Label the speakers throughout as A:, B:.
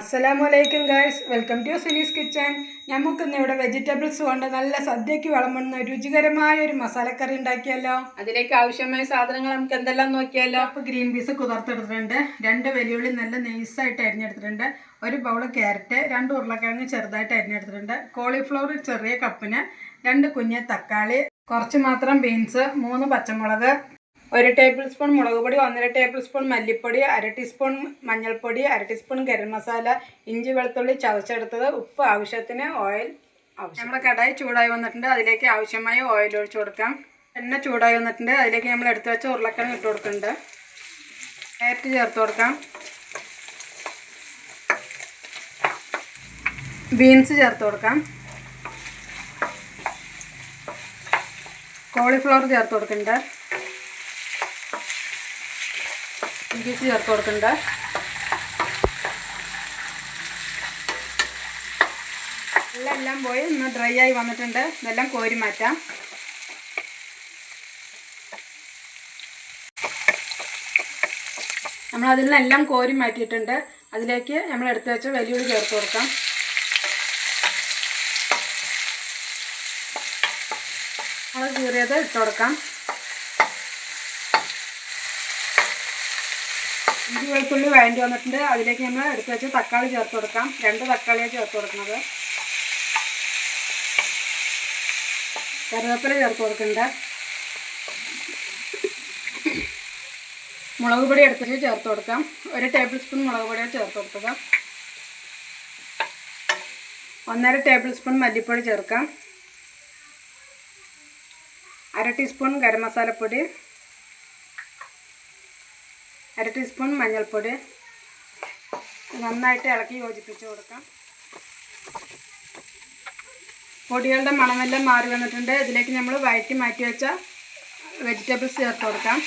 A: അസ്സലാമലൈക്കും guys, welcome to Suni's kitchen. നമുക്കിന്ന് ഇവിടെ വെജിറ്റബിൾസ് കൊണ്ട് നല്ല സദ്യക്ക് വിളമ്പുന്ന രുചികരമായ ഒരു മസാലക്കറി ഉണ്ടാക്കിയല്ലോ.
B: അതിലേക്ക് ആവശ്യമായ സാധനങ്ങൾ നമുക്ക് എന്തെല്ലാം നോക്കിയാലോ.
A: അപ്പോൾ ഗ്രീൻ പീസ് കുതിർത്തെടുത്തിട്ടുണ്ട്, 2 വെല്ലുള്ളി നല്ല നൈസായിട്ട് അരിഞ്ഞെടുത്തിട്ടുണ്ട്, 1 ബൗൾ ക്യാരറ്റ്, 2 ഉരുളക്കിഴങ്ങ് ചെറുതായിട്ട് അരിഞ്ഞെടുത്തിട്ടുണ്ട്, കോളിഫ്ലവർ ചെറിയ കപ്പിന്, 2 കുഞ്ഞ് തക്കാളി, കുറച്ച് മാത്രം ബീൻസ്, 3 പച്ചമുളക്, 1 ടേബിൾ സ്പൂൺ മുളക് പൊടി, 1.5 ടേബിൾ സ്പൂൺ മല്ലിപ്പൊടി, 1/2 ടീസ്പൂൺ മഞ്ഞൾപ്പൊടി, 1/2 ടീസ്പൂൺ ഗരം മസാല, ഇഞ്ചി വെളുത്തുള്ളി ചതച്ചെടുത്തത്, ഉപ്പ് ആവശ്യത്തിന്, ഓയിൽ ആവശ്യം. നമ്മുടെ കടായി ചൂടായി വന്നിട്ടുണ്ട്, അതിലേക്ക് ആവശ്യമായ ഓയിൽ ഒഴിച്ചു കൊടുക്കാം. എണ്ണ ചൂടായി വന്നിട്ടുണ്ട്, അതിലേക്ക് നമ്മൾ എടുത്തു വെച്ച ഉരുളക്കിഴങ്ങ് ഇട്ട് കൊടുക്കുന്നുണ്ട്. ക്യാരറ്റ് ചേർത്ത് കൊടുക്കാം. ബീൻസ് ചേർത്ത് കൊടുക്കാം. കോളിഫ്ലവർ ചേർത്ത് കൊടുക്കുന്നുണ്ട്. ഇഞ്ചി ചേർത്ത് കൊടുക്കുന്നുണ്ട്. എല്ലാം പോയി ഒന്ന് ഡ്രൈ ആയി വന്നിട്ടുണ്ട്, ഇതെല്ലാം കോരി മാറ്റാം. നമ്മൾ അതിൽ നിന്നെല്ലാം കോരി മാറ്റിയിട്ടുണ്ട്, അതിലേക്ക് നമ്മൾ എടുത്തു വെച്ച വെല്ലുള്ളി ചേർത്ത് കൊടുക്കാം. അത് കീറിയത് ഇട്ട് കൊടുക്കാം. ഇഞ്ചി വെളുത്തുള്ളി വഴണ്ടി വന്നിട്ടുണ്ട്, അതിലേക്ക് നമ്മൾ എടുത്ത് വെച്ച് തക്കാളി ചേർത്ത് കൊടുക്കാം. 2 തക്കാളിയാണ് ചേർത്ത് കൊടുക്കുന്നത്. കറിവേപ്പില ചേർത്ത് കൊടുക്കുന്നുണ്ട്. മുളക് പൊടി എടുത്തിട്ട് ചേർത്ത് കൊടുക്കാം. 1 ടേബിൾ സ്പൂൺ മുളക് പൊടിയാണ് ചേർത്ത് കൊടുക്കുക. 1.5 ടേബിൾ സ്പൂൺ മല്ലിപ്പൊടി ചേർക്കാം. 1/2 ടീസ്പൂൺ ഗരം മസാലപ്പൊടി, 1/2 ടീസ്പൂൺ മഞ്ഞൾപ്പൊടി. നന്നായിട്ട് ഇളക്കി യോജിപ്പിച്ച് കൊടുക്കാം. പൊടികളുടെ മണമെല്ലാം മാറി വന്നിട്ടുണ്ട്, ഇതിലേക്ക് നമ്മൾ വഴറ്റി മാറ്റി വെച്ച വെജിറ്റബിൾസ് ചേർത്ത് കൊടുക്കാം.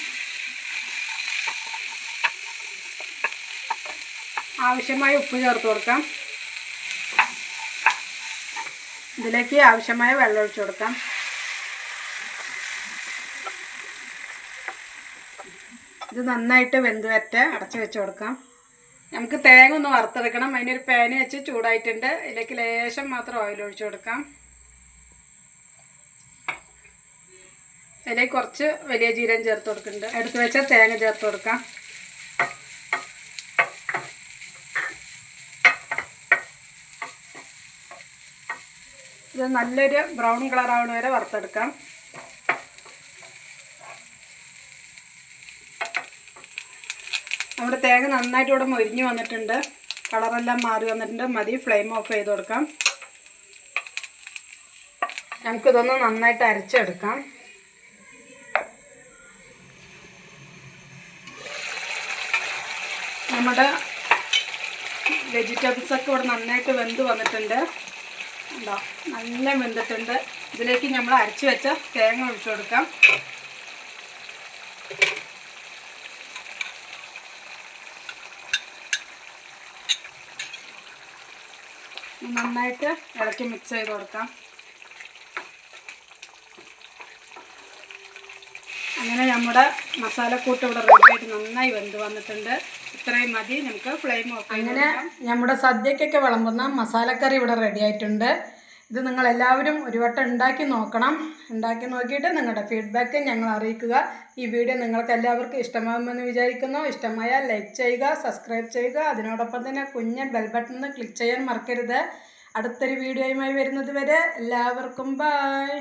A: ആവശ്യമായ ഉപ്പ് ചേർത്ത് കൊടുക്കാം. ഇതിലേക്ക് ആവശ്യമായ വെള്ളം ഒഴിച്ചു കൊടുക്കാം. ഇത് നന്നായിട്ട് വെന്ത് വരട്ടെ, അടച്ച് വെച്ച് കൊടുക്കാം. നമുക്ക് തേങ്ങ ഒന്ന് വറുത്തെടുക്കണം. അതിനൊരു പാന് വെച്ച് ചൂടായിട്ടുണ്ട്, ഇതിലേക്ക് ലേശം മാത്രം ഓയിൽ ഒഴിച്ചു കൊടുക്കാം. അതിലേക്ക് കുറച്ച് വലിയ ജീരകം ചേർത്ത് കൊടുക്കുന്നുണ്ട്. എടുത്ത് വെച്ച തേങ്ങ ചേർത്ത് കൊടുക്കാം. ഇത് നല്ലൊരു ബ്രൗൺ കളർ ആവുന്ന വരെ വറുത്തെടുക്കാം. നമ്മുടെ തേങ്ങ നന്നായിട്ട് ഇവിടെ മൊരിഞ്ഞ് വന്നിട്ടുണ്ട്, കളറെല്ലാം മാറി വന്നിട്ടുണ്ട്. മതി, ഫ്ലെയിം ഓഫ് ചെയ്ത് കൊടുക്കാം. നമുക്കിതൊന്ന് നന്നായിട്ട് അരച്ചെടുക്കാം. നമ്മുടെ വെജിറ്റബിൾസൊക്കെ ഇവിടെ നന്നായിട്ട് വെന്ത് വന്നിട്ടുണ്ട്. ഉണ്ടോ, നല്ല വെന്തിട്ടുണ്ട്. ഇതിലേക്ക് നമ്മൾ അരച്ച് വെച്ച തേങ്ങ ഒഴിച്ചു കൊടുക്കാം. നന്നായിട്ട് ഇളക്കി മിക്സ് ചെയ്ത് കൊടുക്കാം. അങ്ങനെ നമ്മുടെ മസാലക്കൂട്ട് ഇവിടെ റെഡിയായിട്ട് നന്നായി വെന്ത് വന്നിട്ടുണ്ട്. ഇത്രയും മതി, നമുക്ക് ഫ്ലെയിം ഓഫ്. അങ്ങനെ നമ്മുടെ സദ്യക്കൊക്കെ വിളമ്പുന്ന മസാലക്കറി ഇവിടെ റെഡി ആയിട്ടുണ്ട്. ഇത് നിങ്ങളെല്ലാവരും ഒരു വട്ടം ഉണ്ടാക്കി നോക്കണം. ഉണ്ടാക്കി നോക്കിയിട്ട് നിങ്ങളുടെ ഫീഡ്ബാക്ക് ഞങ്ങൾ അറിയിക്കുക. ഈ വീഡിയോ നിങ്ങൾക്ക് എല്ലാവർക്കും ഇഷ്ടമാകുമെന്ന് വിചാരിക്കുന്നു. ഇഷ്ടമായാൽ ലൈക്ക് ചെയ്യുക, സബ്സ്ക്രൈബ് ചെയ്യുക. അതിനോടൊപ്പം തന്നെ കുഞ്ഞ് ബെൽ ബട്ടൺ ക്ലിക്ക് ചെയ്യാൻ മറക്കരുത്. അടുത്തൊരു വീഡിയോയുമായി വരുന്നത് വരെ എല്ലാവർക്കും ബൈ.